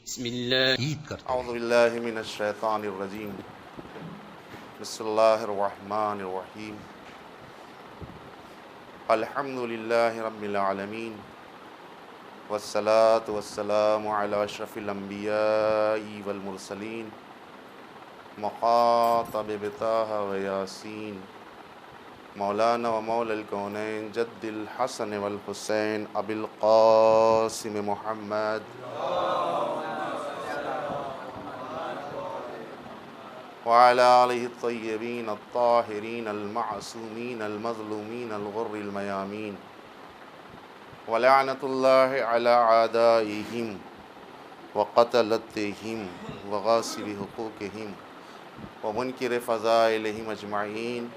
بسم اللہ عید کرتے اعوذ باللہ من الشیطان الرجیم بسم اللہ الرحمن الرحیم الحمد للہ رب العالمین والصلاة والسلام علی اشرف الانبیاء والمرسلین مخاطب بطہ و یاسین مولانا و مولا الکونین جد الحسن والحسین ابی القاسم محمد وعلى آلہ الطیبین الطاہرین المعصومین المظلومین الغر المیامین ولعنۃ اللہ علی اعدائہم وقتلتہم وغاصب حقوقہم ومنکر فضائلہم اجمعین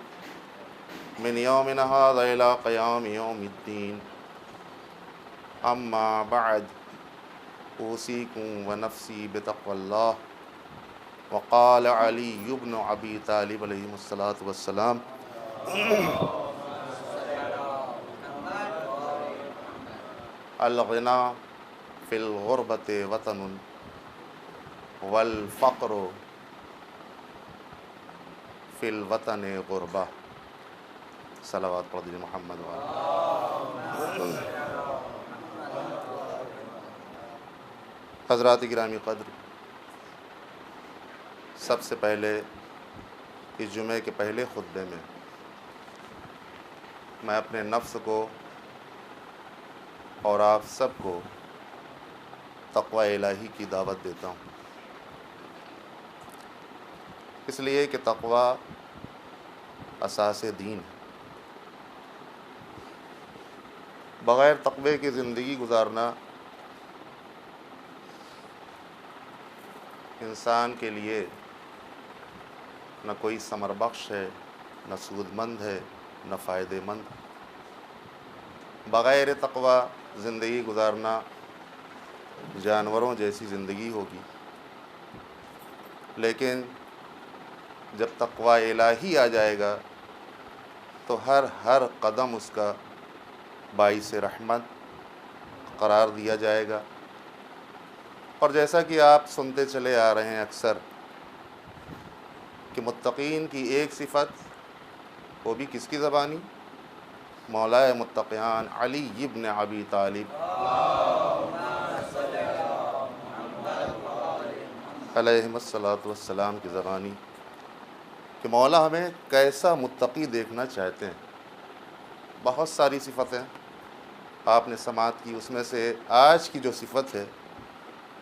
من یومنا ھذا الی قیام یوم الدین اما بعد اوصیکم ونفسی بتقوی اللہ وقال علی بن ابی طالب علیہ الصلاۃ والسلام الغنا فی الغربۃ وطن والفقر فی الوطن غربہ. صلوات پڑھ دیجیے محمد وعلی. حضرات گرامی قدر، سب سے پہلے اس جمعے کے پہلے خطبے میں اپنے نفس کو اور آپ سب کو تقوی الہی کی دعوت دیتا ہوں، اس لیے کہ تقوی اساس دین ہے. بغیر تقوی کی زندگی گزارنا انسان کے لیے نہ کوئی ثمر بخش ہے، نہ سود مند ہے، نہ فائدہ مند. بغیر تقوی زندگی گزارنا جانوروں جیسی زندگی ہوگی، لیکن جب تقوی الہی آ جائے گا تو ہر قدم اس کا باعث رحمت قرار دیا جائے گا. اور جیسا کہ آپ سنتے چلے آ رہے ہیں اکثر کہ متقین کی ایک صفت، وہ بھی کس کی زبانی؟ مولا متقیان علی ابن ابی طالب علیہ الصلاۃ والسلام کی زبانی، کہ مولا ہمیں کیسا متقی دیکھنا چاہتے ہیں. بہت ساری صفتیں آپ نے سماعت کی، اس میں سے آج کی جو صفت ہے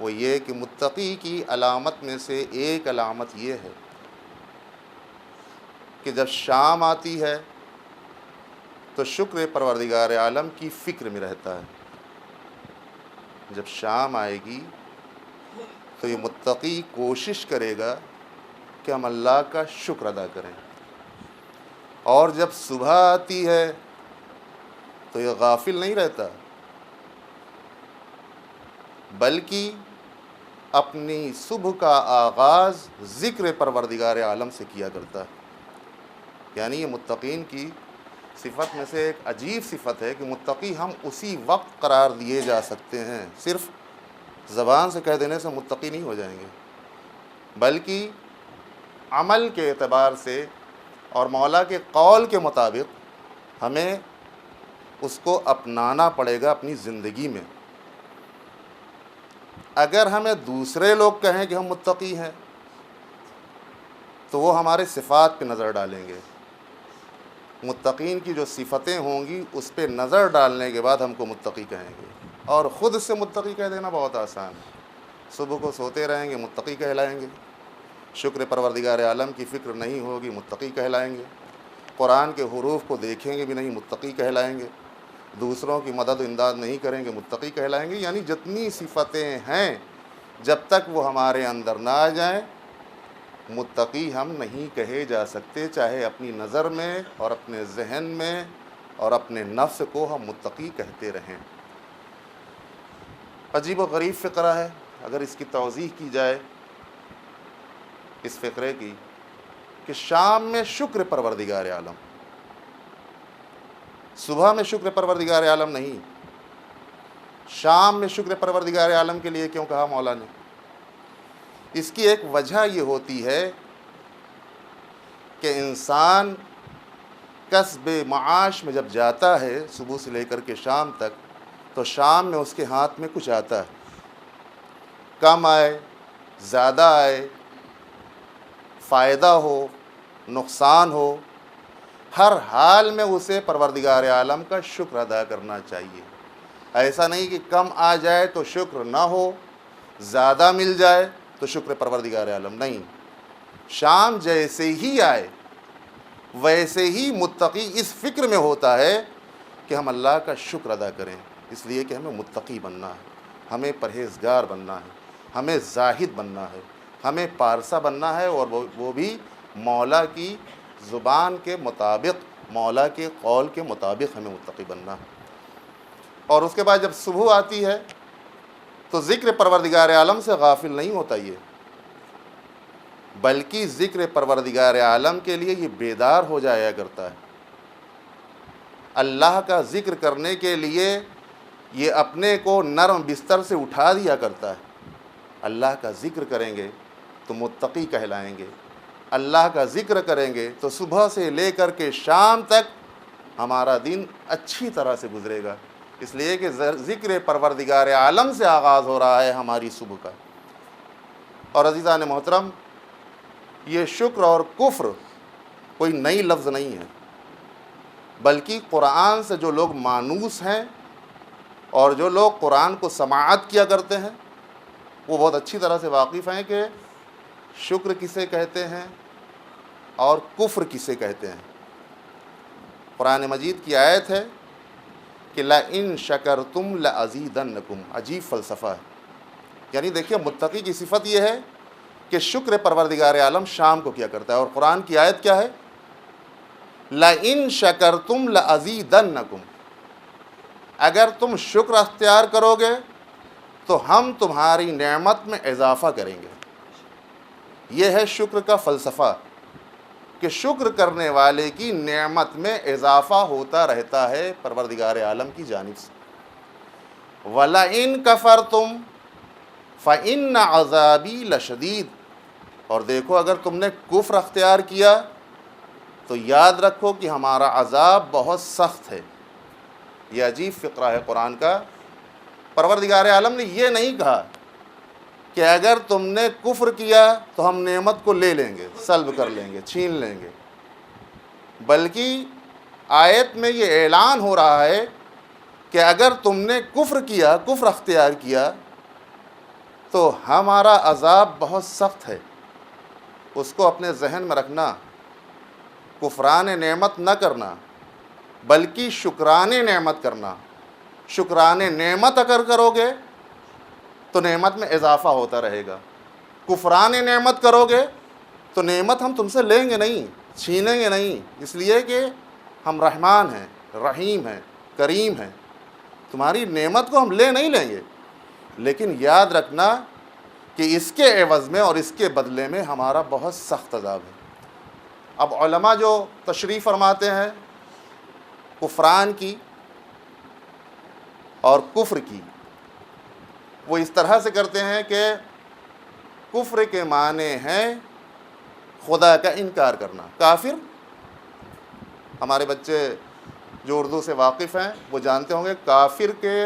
وہ یہ کہ متقی کی علامت میں سے ایک علامت یہ ہے کہ جب شام آتی ہے تو شکر پروردگار عالم کی فکر میں رہتا ہے. جب شام آئے گی تو یہ متقی کوشش کرے گا کہ ہم اللہ کا شکر ادا کریں، اور جب صبح آتی ہے تو یہ غافل نہیں رہتا، بلکہ اپنی صبح کا آغاز ذکر پروردگار عالم سے کیا کرتا ہے. یعنی یہ متقین کی صفت میں سے ایک عجیب صفت ہے کہ متقی ہم اسی وقت قرار دیے جا سکتے ہیں. صرف زبان سے کہہ دینے سے متقی نہیں ہو جائیں گے، بلکہ عمل کے اعتبار سے اور مولا کے قول کے مطابق ہمیں اس کو اپنانا پڑے گا اپنی زندگی میں. اگر ہمیں دوسرے لوگ کہیں کہ ہم متقی ہیں تو وہ ہمارے صفات پہ نظر ڈالیں گے. متقین کی جو صفتیں ہوں گی اس پہ نظر ڈالنے کے بعد ہم کو متقی کہیں گے. اور خود سے متقی کہہ دینا بہت آسان ہے. صبح کو سوتے رہیں گے متقی کہلائیں گے، شکر پروردگار عالم کی فکر نہیں ہوگی متقی کہلائیں گے، قرآن کے حروف کو دیکھیں گے بھی نہیں متقی کہلائیں گے، دوسروں کی مدد و امداد نہیں کریں گے متقی کہلائیں گے. یعنی جتنی صفتیں ہیں جب تک وہ ہمارے اندر نہ آ جائیں متقی ہم نہیں کہے جا سکتے، چاہے اپنی نظر میں اور اپنے ذہن میں اور اپنے نفس کو ہم متقی کہتے رہیں. عجیب و غریب فقرہ ہے. اگر اس کی توضیح کی جائے اس فقرے کی، کہ شام میں شکر پروردگار عالم، صبح میں شکر پروردگار عالم نہیں، شام میں شکر پروردگار عالم کے لیے کیوں کہا مولا نے؟ اس کی ایک وجہ یہ ہوتی ہے کہ انسان کسب معاش میں جب جاتا ہے صبح سے لے کر کے شام تک، تو شام میں اس کے ہاتھ میں کچھ آتا ہے، کم آئے زیادہ آئے، فائدہ ہو نقصان ہو، ہر حال میں اسے پروردگار عالم کا شکر ادا کرنا چاہیے۔ ایسا نہیں کہ کم آ جائے تو شکر نہ ہو، زیادہ مل جائے تو شکر پروردگار عالم نہیں۔ شام جیسے ہی آئے ویسے ہی متقی اس فکر میں ہوتا ہے کہ ہم اللہ کا شکر ادا کریں، اس لیے کہ ہمیں متقی بننا ہے، ہمیں پرہیزگار بننا ہے، ہمیں زاہد بننا ہے، ہمیں پارسا بننا ہے، اور وہ بھی مولا کی زبان کے مطابق، مولا کے قول کے مطابق ہمیں متقی بننا ہے۔ اور اس کے بعد جب صبح آتی ہے تو ذکر پروردگار عالم سے غافل نہیں ہوتا یہ، بلکہ ذکر پروردگار عالم کے لیے یہ بیدار ہو جایا کرتا ہے۔ اللہ کا ذکر کرنے کے لیے یہ اپنے کو نرم بستر سے اٹھا دیا کرتا ہے۔ اللہ کا ذکر کریں گے تو متقی کہلائیں گے، اللہ کا ذکر کریں گے تو صبح سے لے کر کے شام تک ہمارا دن اچھی طرح سے گزرے گا، اس لیے کہ ذکر پروردگار عالم سے آغاز ہو رہا ہے ہماری صبح کا۔ اور عزیزان محترم، یہ شکر اور کفر کوئی نئی لفظ نہیں ہے، بلکہ قرآن سے جو لوگ مانوس ہیں اور جو لوگ قرآن کو سماعت کیا کرتے ہیں وہ بہت اچھی طرح سے واقف ہیں کہ شکر کسے کہتے ہیں اور کفر کسے کہتے ہیں۔ قرآن مجید کی آیت ہے کہ لَإِن شَكَرْتُمْ لَأَزِيدَنَّكُمْ، عجیب فلسفہ ہے۔ یعنی دیکھیے متقی کی صفت یہ ہے کہ شکر پروردگار عالم شام کو کیا کرتا ہے، اور قرآن کی آیت کیا ہے؟ لَإِن شَكَرْتُمْ لَأَزِيدَنَّكُمْ، اگر تم شکر اختیار کرو گے تو ہم تمہاری نعمت میں اضافہ کریں گے۔ یہ ہے شکر کا فلسفہ کہ شکر کرنے والے کی نعمت میں اضافہ ہوتا رہتا ہے پروردگار عالم کی جانب سے۔ وَلَئِن كَفَرْتُمْ فَإِنَّ عَذَابِي لَشَدِيدٌ، اور دیکھو اگر تم نے کفر اختیار کیا تو یاد رکھو کہ ہمارا عذاب بہت سخت ہے۔ یہ عجیب فقرہ ہے قرآن کا۔ پروردگار عالم نے یہ نہیں کہا کہ اگر تم نے کفر کیا تو ہم نعمت کو لے لیں گے، سلب کر لیں گے، چھین لیں گے، بلکہ آیت میں یہ اعلان ہو رہا ہے کہ اگر تم نے کفر کیا، کفر اختیار کیا تو ہمارا عذاب بہت سخت ہے۔ اس کو اپنے ذہن میں رکھنا، کفران نعمت نہ کرنا بلکہ شکران نعمت کرنا۔ شکران نعمت اگر کرو گے تو نعمت میں اضافہ ہوتا رہے گا، کفران نعمت کرو گے تو نعمت ہم تم سے لیں گے نہیں، چھینیں گے نہیں، اس لیے کہ ہم رحمان ہیں، رحیم ہیں، کریم ہیں، تمہاری نعمت کو ہم نہیں لیں گے، لیکن یاد رکھنا کہ اس کے عوض میں اور اس کے بدلے میں ہمارا بہت سخت عذاب ہے۔ اب علماء جو تشریح فرماتے ہیں کفران کی اور کفر کی، وہ اس طرح سے کرتے ہیں کہ کفر کے معنی ہیں خدا کا انکار کرنا۔ کافر، ہمارے بچے جو اردو سے واقف ہیں وہ جانتے ہوں گے کافر کے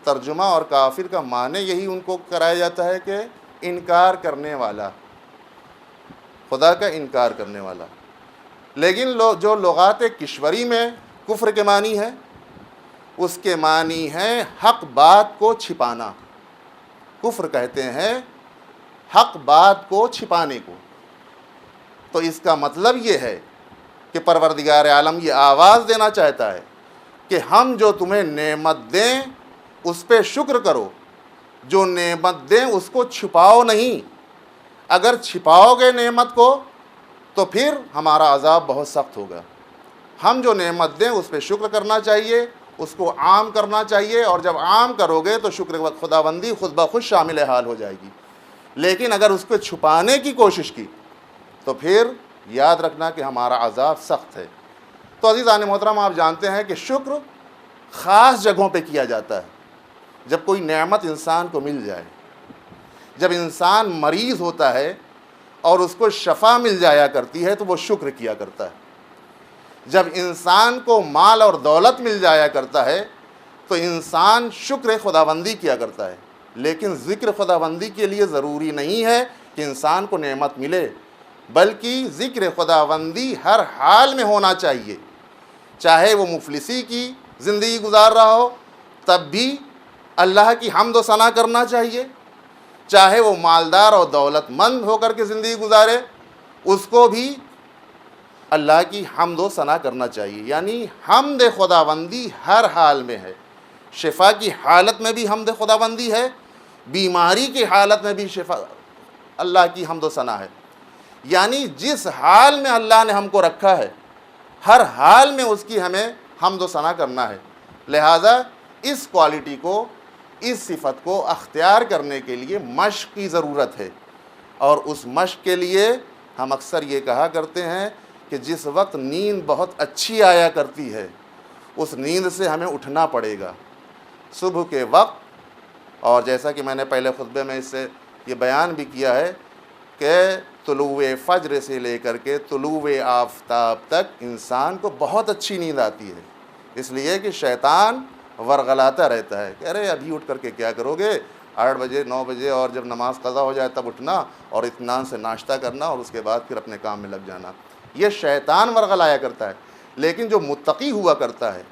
ترجمہ اور کافر کا معنی یہی ان کو کرایا جاتا ہے کہ انکار کرنے والا، خدا کا انکار کرنے والا۔ لیکن جو لغات کشوری میں کفر کے معنی ہے، اس کے معنی ہے حق بات کو چھپانا۔ کفر کہتے ہیں حق بات کو چھپانے کو۔ تو اس کا مطلب یہ ہے کہ پروردگار عالم یہ آواز دینا چاہتا ہے کہ ہم جو تمہیں نعمت دیں اس پہ شکر کرو، جو نعمت دیں اس کو چھپاؤ نہیں۔ اگر چھپاؤ گے نعمت کو تو پھر ہمارا عذاب بہت سخت ہوگا۔ ہم جو نعمت دیں اس پہ شکر کرنا چاہیے، اس کو عام کرنا چاہیے، اور جب عام کرو گے تو شکر خداوندی خود بخود شامل حال ہو جائے گی۔ لیکن اگر اس کو چھپانے کی کوشش کی تو پھر یاد رکھنا کہ ہمارا عذاب سخت ہے۔ تو عزیزان محترم، آپ جانتے ہیں کہ شکر خاص جگہوں پہ کیا جاتا ہے۔ جب کوئی نعمت انسان کو مل جائے، جب انسان مریض ہوتا ہے اور اس کو شفا مل جایا کرتی ہے تو وہ شکر کیا کرتا ہے. جب انسان کو مال اور دولت مل جایا کرتا ہے تو انسان شکر خداوندی کیا کرتا ہے. لیکن ذکر خداوندی کے لیے ضروری نہیں ہے کہ انسان کو نعمت ملے، بلکہ ذکر خداوندی ہر حال میں ہونا چاہیے. چاہے وہ مفلسی کی زندگی گزار رہا ہو تب بھی اللہ کی حمد و ثنا کرنا چاہیے، چاہے وہ مالدار اور دولت مند ہو کر کے زندگی گزارے اس کو بھی اللہ کی حمد و ثنا کرنا چاہیے. یعنی حمد خداوندی ہر حال میں ہے. شفا کی حالت میں بھی حمد خداوندی ہے، بیماری کی حالت میں بھی شفا اللہ کی حمد و ثنا ہے. یعنی جس حال میں اللہ نے ہم کو رکھا ہے ہر حال میں اس کی ہمیں حمد و ثنا کرنا ہے. لہٰذا اس کوالٹی کو، اس صفت کو اختیار کرنے کے لیے مشق کی ضرورت ہے. اور اس مشق کے لیے ہم اکثر یہ کہا کرتے ہیں کہ جس وقت نیند بہت اچھی آیا کرتی ہے اس نیند سے ہمیں اٹھنا پڑے گا صبح کے وقت. اور جیسا کہ میں نے پہلے خطبے میں اس سے یہ بیان بھی کیا ہے کہ طلوع فجر سے لے کر کے طلوع آفتاب تک انسان کو بہت اچھی نیند آتی ہے، اس لیے کہ شیطان ورغلاتا رہتا ہے کہ ارے ابھی اٹھ کر کے کیا کرو گے، 8 بجے 9 بجے اور جب نماز قضا ہو جائے تب اٹھنا اور اطمینان سے ناشتہ کرنا اور اس کے بعد پھر اپنے کام میں لگ جانا. یہ شیطان ورغلایا کرتا ہے. لیکن جو متقی ہوا کرتا ہے،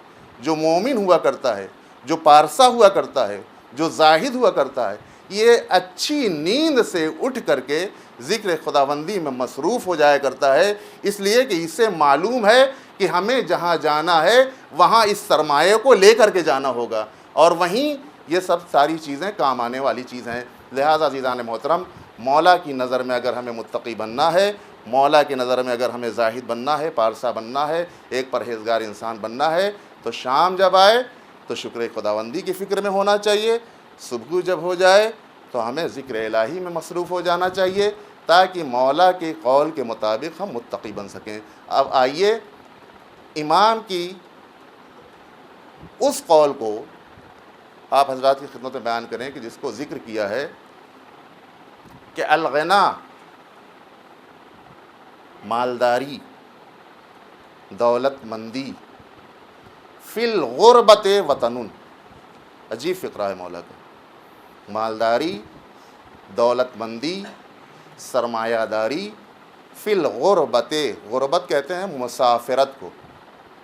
جو مومن ہوا کرتا ہے، جو پارسا ہوا کرتا ہے، جو زاہد ہوا کرتا ہے، یہ اچھی نیند سے اٹھ کر کے ذکر خداوندی میں مصروف ہو جایا کرتا ہے. اس لیے کہ اسے معلوم ہے کہ ہمیں جہاں جانا ہے وہاں اس سرمایہ کو لے کر کے جانا ہوگا اور وہیں یہ سب ساری چیزیں کام آنے والی چیزیں ہیں. لہٰذا عزیزان محترم، مولا کی نظر میں اگر ہمیں متقی بننا ہے، مولا کی نظر میں اگر ہمیں زاہد بننا ہے، پارسا بننا ہے، ایک پرہیزگار انسان بننا ہے تو شام جب آئے تو شکر خداوندی کی فکر میں ہونا چاہیے. صبح جب ہو جائے تو ہمیں ذکر الہی میں مصروف ہو جانا چاہیے تاکہ مولا کے قول کے مطابق ہم متقی بن سکیں. اب آئیے امام کی اس قول کو آپ حضرات کی خدمت میں بیان کریں کہ جس کو ذکر کیا ہے کہ الغنا، مالداری، دولت مندی، فی الغربت وطن. عجیب فقرہ ہے مولا کا. مالداری، دولت مندی، سرمایہ داری، فی الغربت، غربت کہتے ہیں مسافرت کو،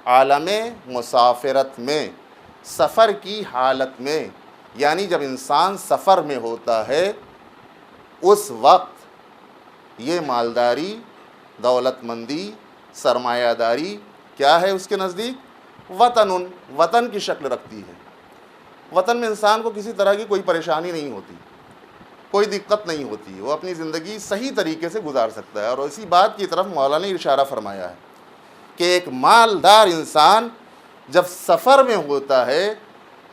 عالم مسافرت میں، سفر کی حالت میں. یعنی جب انسان سفر میں ہوتا ہے اس وقت یہ مالداری، دولت مندی، سرمایہ داری کیا ہے اس کے نزدیک؟ وطن کی شکل رکھتی ہے. وطن میں انسان کو کسی طرح کی کوئی پریشانی نہیں ہوتی، کوئی دقت نہیں ہوتی، وہ اپنی زندگی صحیح طریقے سے گزار سکتا ہے. اور اسی بات کی طرف مولا نے اشارہ فرمایا ہے کہ ایک مالدار انسان جب سفر میں ہوتا ہے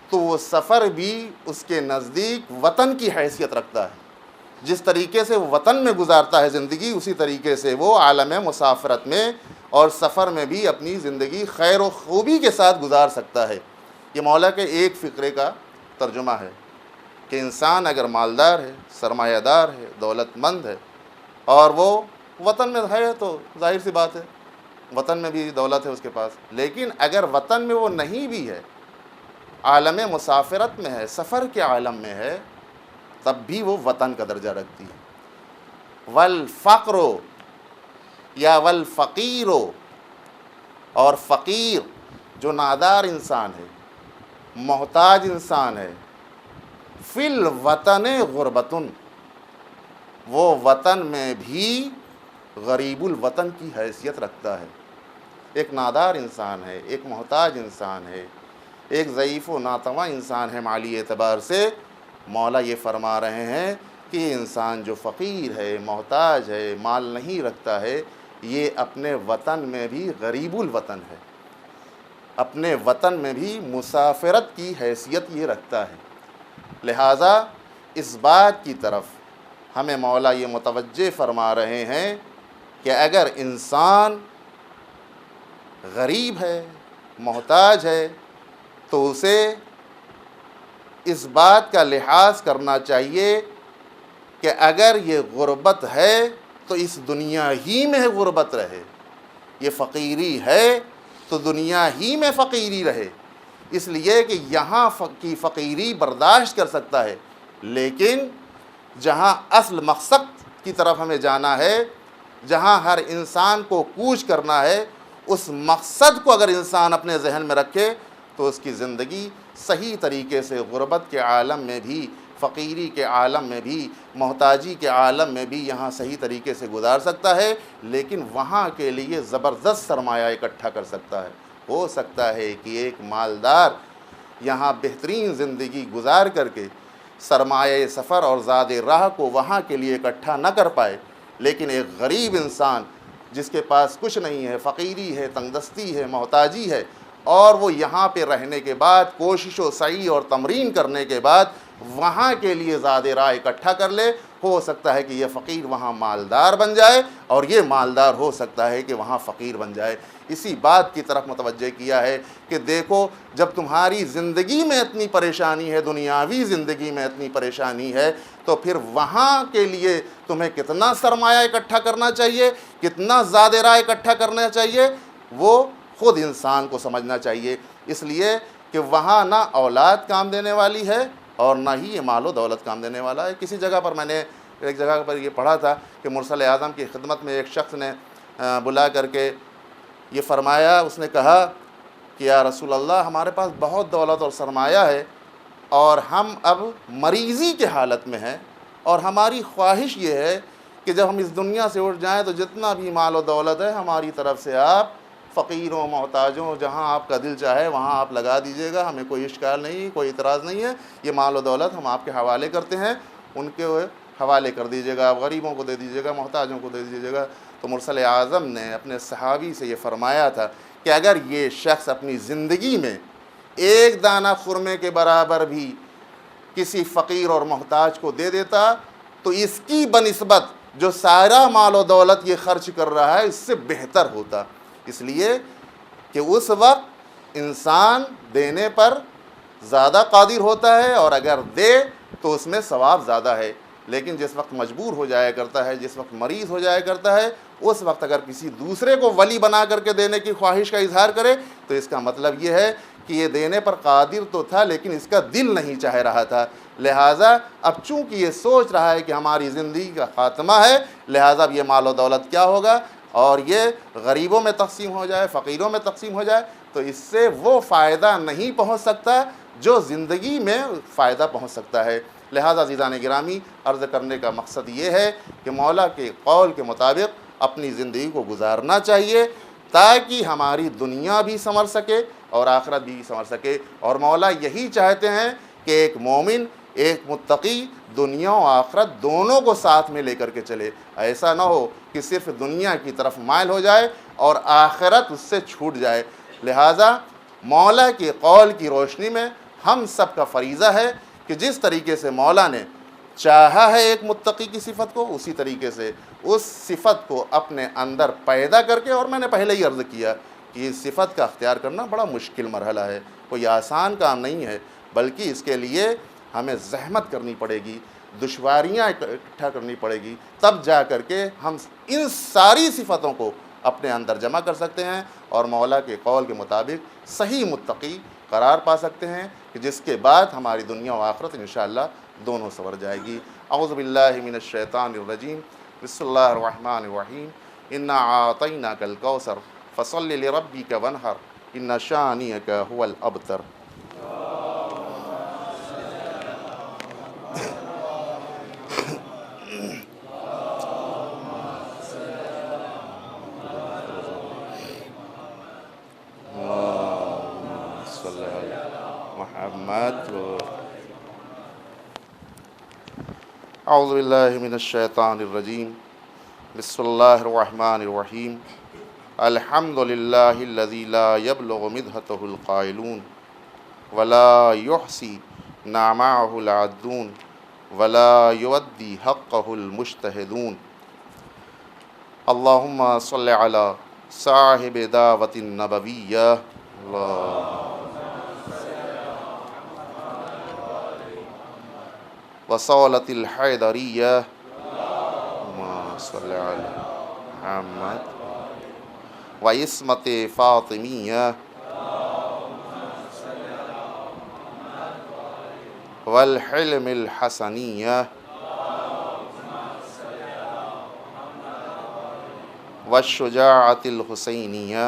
تو وہ سفر بھی اس کے نزدیک وطن کی حیثیت رکھتا ہے. جس طریقے سے وہ وطن میں گزارتا ہے زندگی اسی طریقے سے وہ عالم مسافرت میں اور سفر میں بھی اپنی زندگی خیر و خوبی کے ساتھ گزار سکتا ہے. یہ مولا کے ایک فقرے کا ترجمہ ہے کہ انسان اگر مالدار ہے، سرمایہ دار ہے، دولت مند ہے اور وہ وطن میں ہے تو ظاہر سی بات ہے وطن میں بھی دولت ہے اس کے پاس. لیکن اگر وطن میں وہ نہیں بھی ہے، عالم مسافرت میں ہے، سفر کے عالم میں ہے، تب بھی وہ وطن کا درجہ رکھتی ہے. والفقر یا والفقیر، اور فقیر جو نادار انسان ہے، محتاج انسان ہے، فی الوطن غربتن، وہ وطن میں بھی غریب الوطن کی حیثیت رکھتا ہے. ایک نادار انسان ہے، ایک محتاج انسان ہے، ایک ضعیف و ناتواں انسان ہے مالی اعتبار سے. مولا یہ فرما رہے ہیں کہ یہ انسان جو فقیر ہے، محتاج ہے، مال نہیں رکھتا ہے، یہ اپنے وطن میں بھی غریب الوطن ہے، اپنے وطن میں بھی مسافرت کی حیثیت یہ رکھتا ہے. لہٰذا اس بات کی طرف ہمیں مولا یہ متوجہ فرما رہے ہیں کہ اگر انسان غریب ہے، محتاج ہے، تو اسے اس بات کا لحاظ کرنا چاہیے کہ اگر یہ غربت ہے تو اس دنیا ہی میں غربت رہے، یہ فقیری ہے تو دنیا ہی میں فقیری رہے، اس لیے کہ یہاں کی فقیری برداشت کر سکتا ہے، لیکن جہاں اصل مقصد کی طرف ہمیں جانا ہے، جہاں ہر انسان کو کوچ کرنا ہے، اس مقصد کو اگر انسان اپنے ذہن میں رکھے تو اس کی زندگی صحیح طریقے سے غربت کے عالم میں بھی، فقیری کے عالم میں بھی، محتاجی کے عالم میں بھی یہاں صحیح طریقے سے گزار سکتا ہے، لیکن وہاں کے لیے زبردست سرمایہ اکٹھا کر سکتا ہے۔ ہو سکتا ہے کہ ایک مالدار یہاں بہترین زندگی گزار کر کے سرمایہ سفر اور زاد راہ کو وہاں کے لیے اکٹھا نہ کر پائے، لیکن ایک غریب انسان جس کے پاس کچھ نہیں ہے، فقیری ہے، تنگدستی ہے، محتاجی ہے، اور وہ یہاں پہ رہنے کے بعد کوشش و سعی اور تمرین کرنے کے بعد وہاں کے لیے زاد راہ اکٹھا کر لے، ہو سکتا ہے کہ یہ فقیر وہاں مالدار بن جائے اور یہ مالدار ہو سکتا ہے کہ وہاں فقیر بن جائے۔ اسی بات کی طرف متوجہ کیا ہے کہ دیکھو جب تمہاری زندگی میں اتنی پریشانی ہے، دنیاوی زندگی میں اتنی پریشانی ہے، تو پھر وہاں کے لیے تمہیں کتنا سرمایہ اکٹھا کرنا چاہیے، کتنا زاد راہ اکٹھا کرنا چاہیے، وہ خود انسان کو سمجھنا چاہیے، اس لیے کہ وہاں نہ اولاد کام دینے والی ہے اور نہ ہی یہ مال و دولت کام دینے والا ہے۔ کسی جگہ پر میں نے ایک جگہ پر یہ پڑھا تھا کہ مرسل اعظم کی خدمت میں ایک شخص نے بلا کر کے یہ فرمایا، اس نے کہا کہ یا رسول اللہ، ہمارے پاس بہت دولت اور سرمایہ ہے اور ہم اب مریضی کے حالت میں ہیں، اور ہماری خواہش یہ ہے کہ جب ہم اس دنیا سے اٹھ جائیں تو جتنا بھی مال و دولت ہے ہماری طرف سے آپ فقیروں، محتاجوں، جہاں آپ کا دل چاہے وہاں آپ لگا دیجیے گا، ہمیں کوئی اشکال نہیں، کوئی اعتراض نہیں ہے، یہ مال و دولت ہم آپ کے حوالے کرتے ہیں، ان کے حوالے کر دیجیے گا، غریبوں کو دے دیجیے گا، محتاجوں کو دے دیجیے گا۔ تو مرسل اعظم نے اپنے صحابی سے یہ فرمایا تھا کہ اگر یہ شخص اپنی زندگی میں ایک دانہ خرمے کے برابر بھی کسی فقیر اور محتاج کو دے دیتا تو اس کی بنسبت جو سارا مال و دولت یہ خرچ کر رہا ہے اس سے بہتر ہوتا، اس لیے کہ اس وقت انسان دینے پر زیادہ قادر ہوتا ہے اور اگر دے تو اس میں ثواب زیادہ ہے، لیکن جس وقت مجبور ہو جایا کرتا ہے، جس وقت مریض ہو جایا کرتا ہے، اس وقت اگر کسی دوسرے کو ولی بنا کر کے دینے کی خواہش کا اظہار کرے تو اس کا مطلب یہ ہے کہ یہ دینے پر قادر تو تھا لیکن اس کا دل نہیں چاہ رہا تھا، لہٰذا اب چونکہ یہ سوچ رہا ہے کہ ہماری زندگی کا خاتمہ ہے، لہٰذا اب یہ مال و دولت کیا ہوگا اور یہ غریبوں میں تقسیم ہو جائے، فقیروں میں تقسیم ہو جائے، تو اس سے وہ فائدہ نہیں پہنچ سکتا جو زندگی میں فائدہ پہنچ سکتا ہے۔ لہٰذا عزیزان گرامی، عرض کرنے کا مقصد یہ ہے کہ مولا کے قول کے مطابق اپنی زندگی کو گزارنا چاہیے تاکہ ہماری دنیا بھی سنور سکے اور آخرت بھی سنور سکے، اور مولا یہی چاہتے ہیں کہ ایک مومن، ایک متقی دنیا و آخرت دونوں کو ساتھ میں لے کر کے چلے، ایسا نہ ہو کہ صرف دنیا کی طرف مائل ہو جائے اور آخرت اس سے چھوٹ جائے۔ لہٰذا مولا کے قول کی روشنی میں ہم سب کا فریضہ ہے کہ جس طریقے سے مولا نے چاہا ہے ایک متقی کی صفت کو، اسی طریقے سے اس صفت کو اپنے اندر پیدا کر کے، اور میں نے پہلے ہی عرض کیا کہ اس صفت کا اختیار کرنا بڑا مشکل مرحلہ ہے، کوئی آسان کام نہیں ہے، بلکہ اس کے لیے ہمیں زحمت کرنی پڑے گی، دشواریاں اکٹھا کرنی پڑے گی، تب جا کر کے ہم ان ساری صفتوں کو اپنے اندر جمع کر سکتے ہیں اور مولا کے قول کے مطابق صحیح متقی قرار پا سکتے ہیں کہ جس کے بعد ہماری دنیا و آخرت انشاءاللہ دونوں سنور جائے گی۔ اعوذ باللہ من الشیطان الرجیم، بسم اللہ الرحمن الرحیم، انا اعطیناک الکوثر فصل لربک وانحر ان شانئک هو الابتر۔ اعوذ باللہ من الشیطان الرجیم، بسم اللہ الرحمن الرحیم، الحمد للہ الذی لا یبلغ مدحتہ القائلون ولا یحصی نعماہ العدون ولا یودی حقہ المجتہدون۔ اللہم صل علی صاحب دعوت النبویہ، وصولة الحیدریہ، صلی علی محمد و عصمت فاطمیہ والحلم الحسنیہ والشجاعت الحسینیہ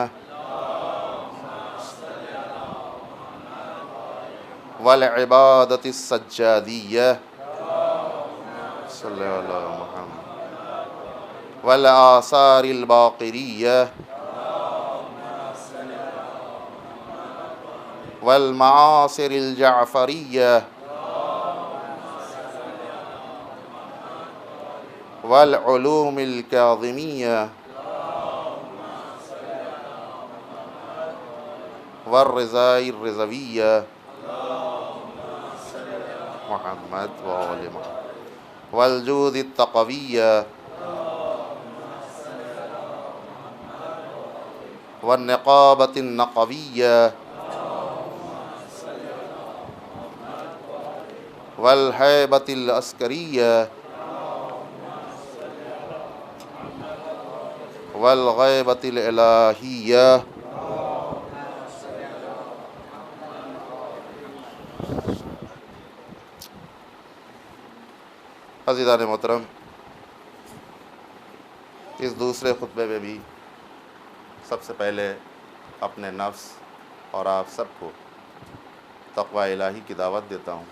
والعبادت السجادیہ صلی اللہ علیہ محمد والآثار الباقریہ والمعاصر الجعفریہ والعلوم الکاظمیہ والرضاء الرضویہ محمد وآل محمد والجود التقویہ والنقابۃ النقویہ والہیبۃ العسکریہ والغیبۃ الالہیہ عزیزان محترم، اس دوسرے خطبے میں بھی سب سے پہلے اپنے نفس اور آپ سب کو تقوی الہی کی دعوت دیتا ہوں،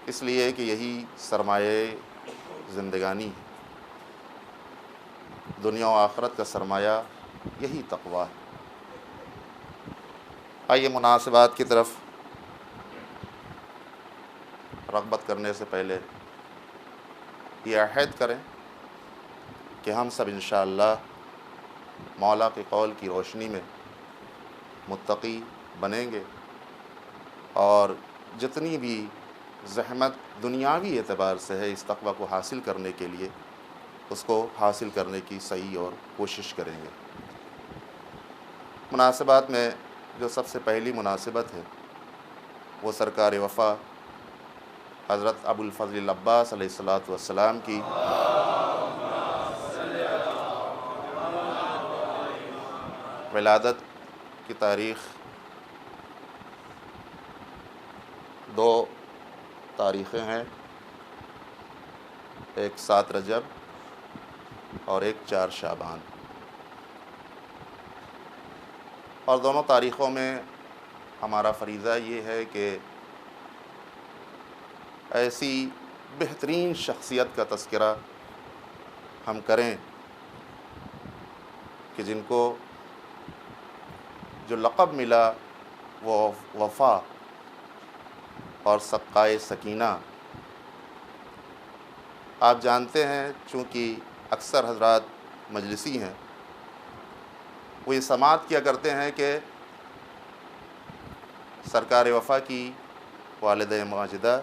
اس لیے کہ یہی سرمایہ زندگانی ہے، دنیا و آخرت کا سرمایہ یہی تقوی ہے۔ آئیے مناسبات کی طرف رغبت کرنے سے پہلے یہ عہد کریں کہ ہم سب انشاءاللہ مولا کے قول کی روشنی میں متقی بنیں گے، اور جتنی بھی زحمت دنیاوی اعتبار سے ہے اس تقوی کو حاصل کرنے کے لیے، اس کو حاصل کرنے کی صحیح اور کوشش کریں گے۔ مناسبات میں جو سب سے پہلی مناسبت ہے وہ سرکار وفا حضرت ابو الفضل العباس علیہ السلام کی ولادت کی تاریخ، دو تاریخیں ہیں، ایک 7 رجب اور ایک 4 شعبان، اور دونوں تاریخوں میں ہمارا فریضہ یہ ہے کہ ایسی بہترین شخصیت کا تذکرہ ہم کریں کہ جن کو جو لقب ملا وہ وفا اور سقائے سکینہ۔ آپ جانتے ہیں چونکہ اکثر حضرات مجلسی ہیں، وہ یہ سماعت کیا کرتے ہیں کہ سرکار وفا کی والدہ ماجدہ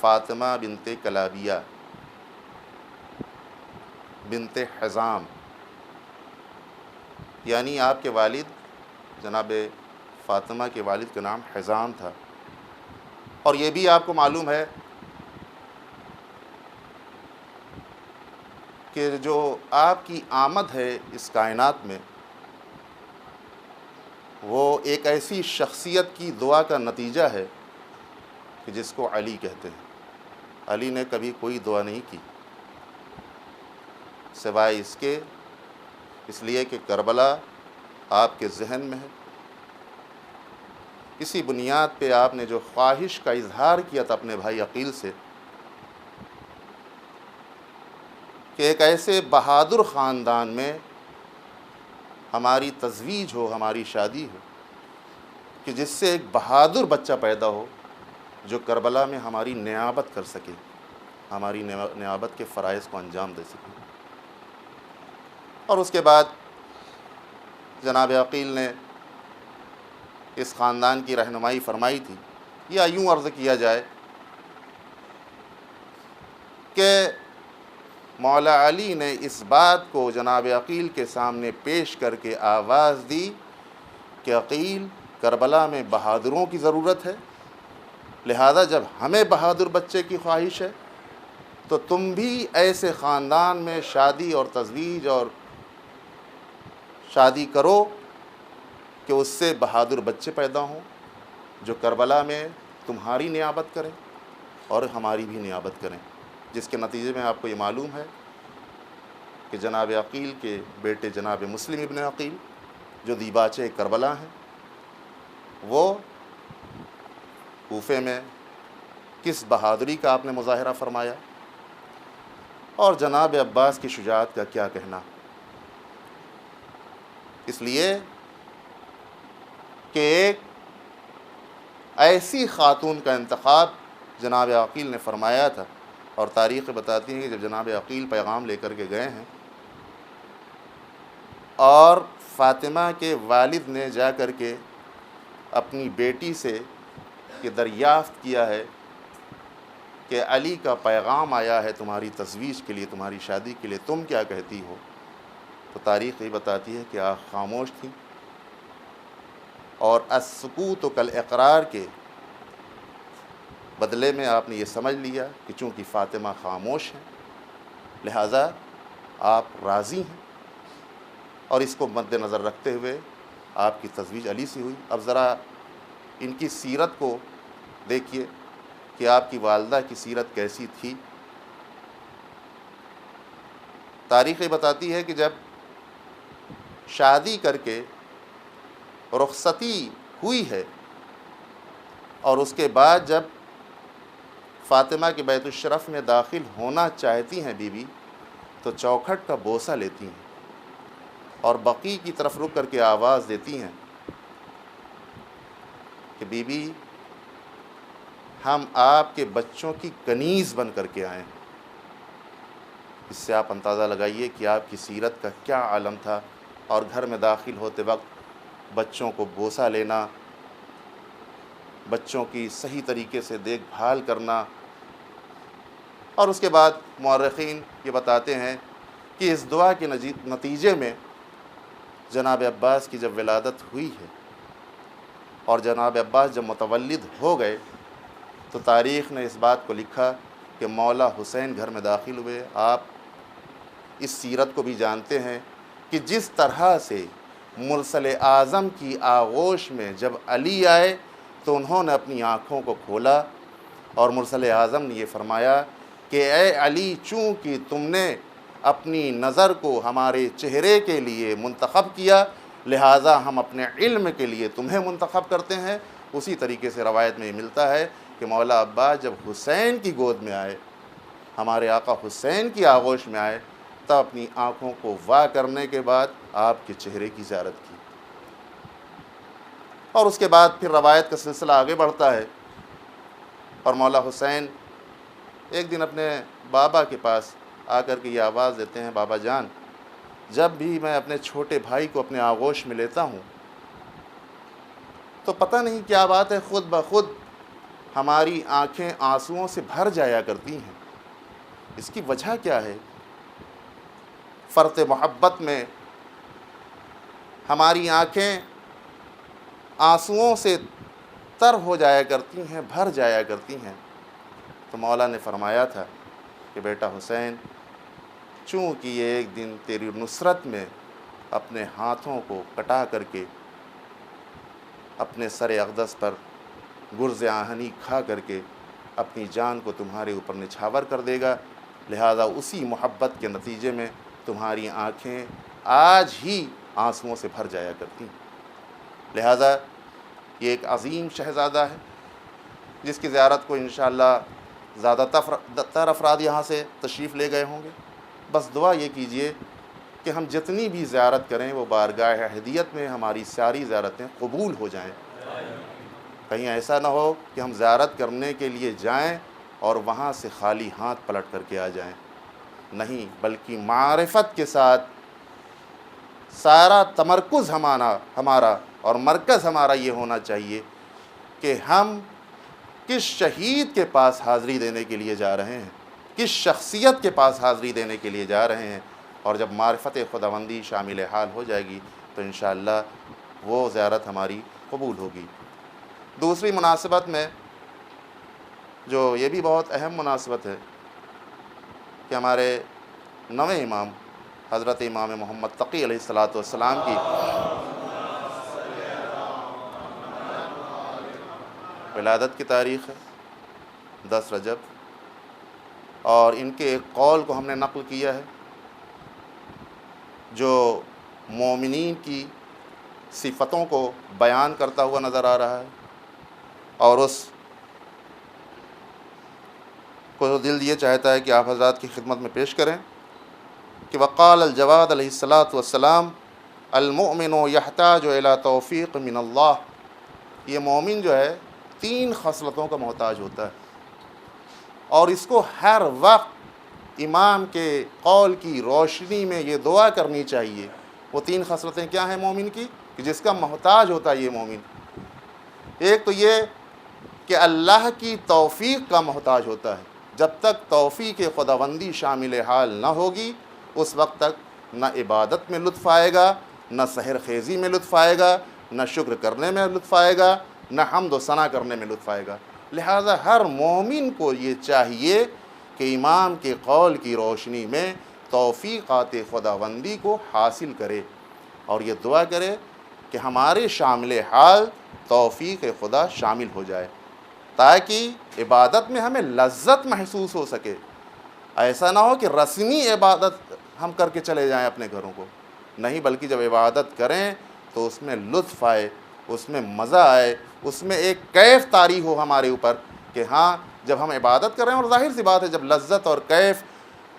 فاطمہ بنت کلابیہ بنت حزام، یعنی آپ کے والد جناب فاطمہ کے والد کا نام حزام تھا، اور یہ بھی آپ کو معلوم ہے کہ جو آپ کی آمد ہے اس کائنات میں وہ ایک ایسی شخصیت کی دعا کا نتیجہ ہے کہ جس کو علی کہتے ہیں۔ علی نے کبھی کوئی دعا نہیں کی سوائے اس لیے کہ کربلا آپ کے ذہن میں ہے۔ اسی بنیاد پہ آپ نے جو خواہش کا اظہار کیا تھا اپنے بھائی عقیل سے کہ ایک ایسے بہادر خاندان میں ہماری تزویج ہو، ہماری شادی ہو کہ جس سے ایک بہادر بچہ پیدا ہو جو کربلا میں ہماری نیابت کر سکے، ہماری نیابت کے فرائض کو انجام دے سکے۔ اور اس کے بعد جناب عقیل نے اس خاندان کی رہنمائی فرمائی تھی، یا یوں عرض کیا جائے کہ مولا علی نے اس بات کو جناب عقیل کے سامنے پیش کر کے آواز دی کہ عقیل، کربلا میں بہادروں کی ضرورت ہے، لہذا جب ہمیں بہادر بچے کی خواہش ہے تو تم بھی ایسے خاندان میں شادی اور تزویج اور شادی کرو کہ اس سے بہادر بچے پیدا ہوں جو کربلا میں تمہاری نیابت کریں اور ہماری بھی نیابت کریں، جس کے نتیجے میں آپ کو یہ معلوم ہے کہ جناب عقیل کے بیٹے جناب مسلم ابن عقیل جو دیباچہ کربلا ہیں، وہ کوفے میں کس بہادری کا آپ نے مظاہرہ فرمایا، اور جناب عباس کی شجاعت کا کیا کہنا۔ اس لیے کہ ایک ایسی خاتون کا انتخاب جناب عقیل نے فرمایا تھا، اور تاریخ بتاتی ہے کہ جب جناب عقیل پیغام لے کر کے گئے ہیں اور فاطمہ کے والد نے جا کر کے اپنی بیٹی سے یہ دریافت کیا ہے کہ علی کا پیغام آیا ہے تمہاری تزویج کے لیے، تمہاری شادی کے لیے، تم کیا کہتی ہو، تو تاریخ یہ بتاتی ہے کہ آپ خاموش تھیں، اور السکوت کالاقرار کے بدلے میں آپ نے یہ سمجھ لیا کہ چونکہ فاطمہ خاموش ہیں لہٰذا آپ راضی ہیں، اور اس کو مد نظر رکھتے ہوئے آپ کی تزویج علی سے ہوئی۔ اب ذرا ان کی سیرت کو دیکھیے کہ آپ کی والدہ کی سیرت کیسی تھی۔ تاریخ یہ بتاتی ہے کہ جب شادی کر کے رخصتی ہوئی ہے اور اس کے بعد جب فاطمہ کے بیت الشرف میں داخل ہونا چاہتی ہیں بیوی، تو چوکھٹ کا بوسہ لیتی ہیں اور بقیع کی طرف رک کر کے آواز دیتی ہیں کہ بی بی ہم آپ کے بچوں کی کنیز بن کر کے آئے ہیں۔ اس سے آپ اندازہ لگائیے کہ آپ کی سیرت کا کیا عالم تھا، اور گھر میں داخل ہوتے وقت بچوں کو بوسہ لینا، بچوں کی صحیح طریقے سے دیکھ بھال کرنا۔ اور اس کے بعد مورخین یہ بتاتے ہیں کہ اس دعا کے نتیجے میں جناب عباس کی جب ولادت ہوئی ہے اور جناب عباس جب متولد ہو گئے، تو تاریخ نے اس بات کو لکھا کہ مولا حسین گھر میں داخل ہوئے۔ آپ اس سیرت کو بھی جانتے ہیں کہ جس طرح سے مرسل اعظم کی آغوش میں جب علی آئے تو انہوں نے اپنی آنکھوں کو کھولا، اور مرسل اعظم نے یہ فرمایا کہ اے علی، چونکہ تم نے اپنی نظر کو ہمارے چہرے کے لیے منتخب کیا لہٰذا ہم اپنے علم کے لیے تمہیں منتخب کرتے ہیں۔ اسی طریقے سے روایت میں یہ ملتا ہے کہ مولا عباس جب حسین کی گود میں آئے، ہمارے آقا حسین کی آغوش میں آئے، تب اپنی آنکھوں کو وا کرنے کے بعد آپ کے چہرے کی زیارت کی۔ اور اس کے بعد پھر روایت کا سلسلہ آگے بڑھتا ہے، اور مولا حسین ایک دن اپنے بابا کے پاس آ کر کے یہ آواز دیتے ہیں، بابا جان، جب بھی میں اپنے چھوٹے بھائی کو اپنے آغوش میں لیتا ہوں تو پتہ نہیں کیا بات ہے، خود بخود ہماری آنکھیں آنسوؤں سے بھر جایا کرتی ہیں۔ اس کی وجہ کیا ہے؟ فرط محبت میں ہماری آنکھیں آنسوؤں سے تر ہو جایا کرتی ہیں، بھر جایا کرتی ہیں۔ تو مولا نے فرمایا تھا کہ بیٹا حسین، چونکہ یہ ایک دن تیری نصرت میں اپنے ہاتھوں کو کٹا کر کے اپنے سر اقدس پر گرز آہنی کھا کر کے اپنی جان کو تمہارے اوپر نچھاور کر دے گا، لہذا اسی محبت کے نتیجے میں تمہاری آنکھیں آج ہی آنسوؤں سے بھر جایا کرتی ہیں۔ لہذا یہ ایک عظیم شہزادہ ہے جس کی زیارت کو انشاءاللہ زیادہ تر افراد یہاں سے تشریف لے گئے ہوں گے۔ بس دعا یہ کیجئے کہ ہم جتنی بھی زیارت کریں وہ بارگاہ احدیت میں ہماری ساری زیارتیں قبول ہو جائیں۔ کہیں ایسا نہ ہو کہ ہم زیارت کرنے کے لیے جائیں اور وہاں سے خالی ہاتھ پلٹ کر کے آ جائیں، نہیں، بلکہ معرفت کے ساتھ سارا تمرکز ہمارا اور مرکز ہمارا یہ ہونا چاہیے کہ ہم کس شہید کے پاس حاضری دینے کے لیے جا رہے ہیں، کس شخصیت کے پاس حاضری دینے کے لیے جا رہے ہیں، اور جب معرفت خداوندی شامل حال ہو جائے گی تو انشاءاللہ وہ زیارت ہماری قبول ہوگی۔ دوسری مناسبت میں جو یہ بھی بہت اہم مناسبت ہے کہ ہمارے نویں امام حضرت امام محمد تقی علیہ الصلاۃ والسلام کی ولادت کی تاریخ ہے 10 رجب، اور ان کے ایک قول کو ہم نے نقل کیا ہے جو مومنین کی صفتوں کو بیان کرتا ہوا نظر آ رہا ہے، اور اس کو دل یہ چاہتا ہے کہ آپ حضرات کی خدمت میں پیش کریں کہ وقال الجواد علیہ الصلاۃ والسلام المؤمن یحتاج الی توفیق من اللہ، یہ مومن جو ہے 3 خصلتوں کا محتاج ہوتا ہے، اور اس کو ہر وقت امام کے قول کی روشنی میں یہ دعا کرنی چاہیے۔ وہ 3 خصلتیں کیا ہیں مومن کی کہ جس کا محتاج ہوتا ہے یہ مومن؟ ایک تو یہ کہ اللہ کی توفیق کا محتاج ہوتا ہے، جب تک توفیق خداوندی شامل حال نہ ہوگی اس وقت تک نہ عبادت میں لطف آئے گا، نہ سحر خیزی میں لطف آئے گا، نہ شکر کرنے میں لطف آئے گا، نہ حمد و ثنا کرنے میں لطف آئے گا۔ لہذا ہر مومن کو یہ چاہیے کہ امام کے قول کی روشنی میں توفیقات خداوندی کو حاصل کرے، اور یہ دعا کرے کہ ہمارے شامل حال توفیق خدا شامل ہو جائے، تاکہ عبادت میں ہمیں لذت محسوس ہو سکے۔ ایسا نہ ہو کہ رسمی عبادت ہم کر کے چلے جائیں اپنے گھروں کو، نہیں، بلکہ جب عبادت کریں تو اس میں لطف آئے، اس میں مزہ آئے، اس میں ایک کیف طاری ہو ہمارے اوپر کہ ہاں جب ہم عبادت کر رہے ہیں، اور ظاہر سی بات ہے جب لذت اور کیف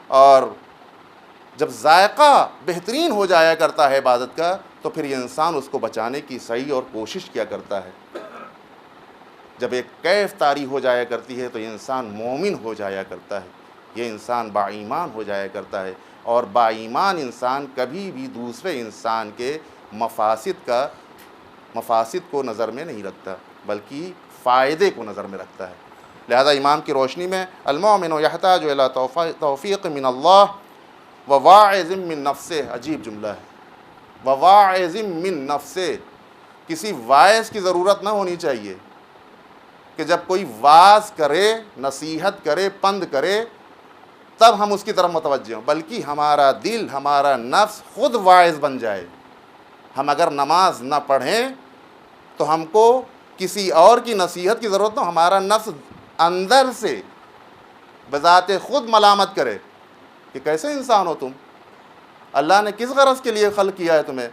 اور جب ذائقہ بہترین ہو جایا کرتا ہے عبادت کا، تو پھر یہ انسان اس کو بچانے کی صحیح اور کوشش کیا کرتا ہے۔ جب ایک کیف طاری ہو جایا کرتی ہے تو یہ انسان مومن ہو جایا کرتا ہے، یہ انسان با ایمان ہو جایا کرتا ہے، اور با ایمان انسان کبھی بھی دوسرے انسان کے مفاسد کو نظر میں نہیں رکھتا، بلکہ فائدے کو نظر میں رکھتا ہے۔ لہذا امام کی روشنی میں المؤمن یحتاج الی توفیق من اللہ وواعظ من نفسہ، عجیب جملہ ہے، وواعظ من نفسہ، کسی واعظ کی ضرورت نہ ہونی چاہیے کہ جب کوئی واعظ کرے، نصیحت کرے، پند کرے تب ہم اس کی طرف متوجہ ہوں، بلکہ ہمارا دل، ہمارا نفس خود واعظ بن جائے۔ ہم اگر نماز نہ پڑھیں تو ہم کو کسی اور کی نصیحت کی ضرورت نہ ہو، ہمارا نفس اندر سے بذات خود ملامت کرے کہ کیسے انسان ہو تم، اللہ نے کس غرض کے لیے خلق کیا ہے تمہیں؟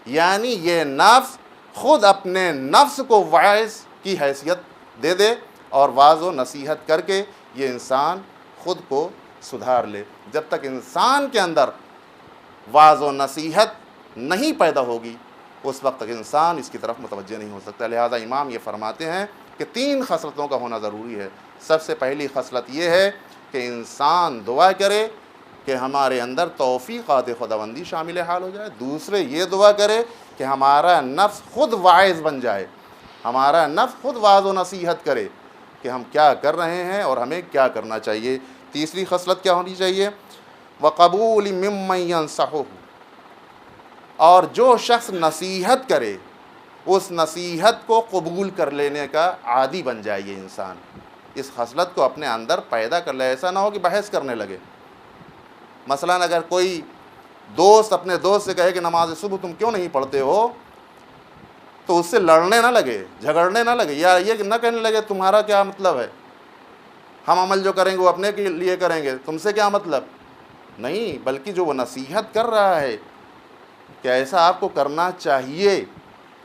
یعنی یہ نفس خود اپنے نفس کو واعظ کی حیثیت دے دے، اور واعظ و نصیحت کر کے یہ انسان خود کو سدھار لے۔ جب تک انسان کے اندر واعظ و نصیحت نہیں پیدا ہوگی اس وقت تک انسان اس کی طرف متوجہ نہیں ہو سکتا۔ لہذا امام یہ فرماتے ہیں کہ 3 خصلتوں کا ہونا ضروری ہے۔ سب سے پہلی خصلت یہ ہے کہ انسان دعا کرے کہ ہمارے اندر توفیقات خداوندی شامل حال ہو جائے۔ دوسرے یہ دعا کرے کہ ہمارا نفس خود واعظ بن جائے، ہمارا نفس خود واعظ و نصیحت کرے کہ ہم کیا کر رہے ہیں اور ہمیں کیا کرنا چاہیے۔ تیسری خصلت کیا ہونی چاہیے؟ وقبول ممن ینصحہ، اور جو شخص نصیحت کرے اس نصیحت کو قبول کر لینے کا عادی بن جائے یہ انسان، اس خصلت کو اپنے اندر پیدا کر لے۔ ایسا نہ ہو کہ بحث کرنے لگے۔ مثلا اگر کوئی دوست اپنے دوست سے کہے کہ نماز صبح تم کیوں نہیں پڑھتے ہو، تو اس سے لڑنے نہ لگے، جھگڑنے نہ لگے، یا یہ نہ کہنے لگے تمہارا کیا مطلب ہے، ہم عمل جو کریں گے وہ اپنے کے لیے کریں گے، تم سے کیا مطلب؟ نہیں، بلکہ جو وہ نصیحت کر رہا ہے کہ ایسا آپ کو کرنا چاہیے،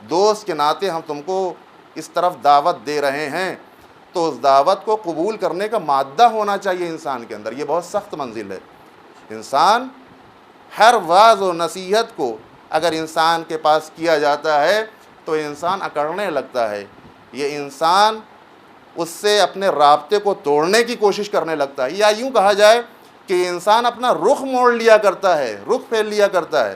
دوست کے ناطے ہم تم کو اس طرف دعوت دے رہے ہیں، تو اس دعوت کو قبول کرنے کا مادہ ہونا چاہیے انسان کے اندر۔ یہ بہت سخت منزل ہے۔ انسان ہر واعظ و نصیحت کو اگر انسان کے پاس کیا جاتا ہے تو انسان اکڑنے لگتا ہے، یہ انسان اس سے اپنے رابطے کو توڑنے کی کوشش کرنے لگتا ہے، یا یوں کہا جائے کہ انسان اپنا رخ موڑ لیا کرتا ہے، رخ پھیر لیا کرتا ہے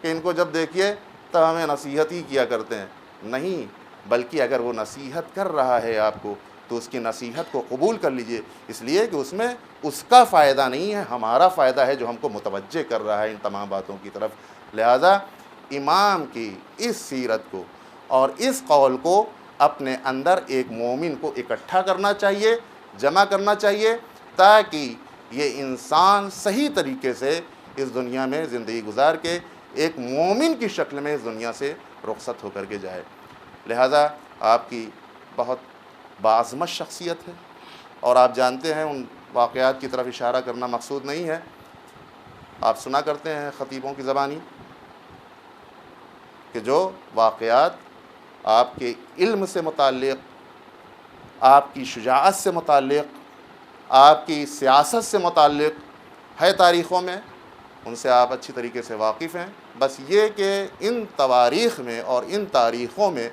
کہ ان کو جب دیکھیے تب ہمیں نصیحت ہی کیا کرتے ہیں۔ نہیں، بلکہ اگر وہ نصیحت کر رہا ہے آپ کو تو اس کی نصیحت کو قبول کر لیجئے، اس لیے کہ اس میں اس کا فائدہ نہیں ہے، ہمارا فائدہ ہے جو ہم کو متوجہ کر رہا ہے ان تمام باتوں کی طرف۔ لہذا امام کی اس سیرت کو اور اس قول کو اپنے اندر ایک مومن کو اکٹھا کرنا چاہیے، جمع کرنا چاہیے، تاکہ یہ انسان صحیح طریقے سے اس دنیا میں زندگی گزار کے ایک مومن کی شکل میں اس دنیا سے رخصت ہو کر کے جائے۔ لہٰذا آپ کی بہت باعظمت شخصیت ہے، اور آپ جانتے ہیں ان واقعات کی طرف اشارہ کرنا مقصود نہیں ہے، آپ سنا کرتے ہیں خطیبوں کی زبانی کہ جو واقعات آپ کے علم سے متعلق، آپ کی شجاعت سے متعلق، آپ کی سیاست سے متعلق ہے تاریخوں میں، ان سے آپ اچھی طریقے سے واقف ہیں۔ بس یہ کہ ان تواریخ میں اور ان تاریخوں میں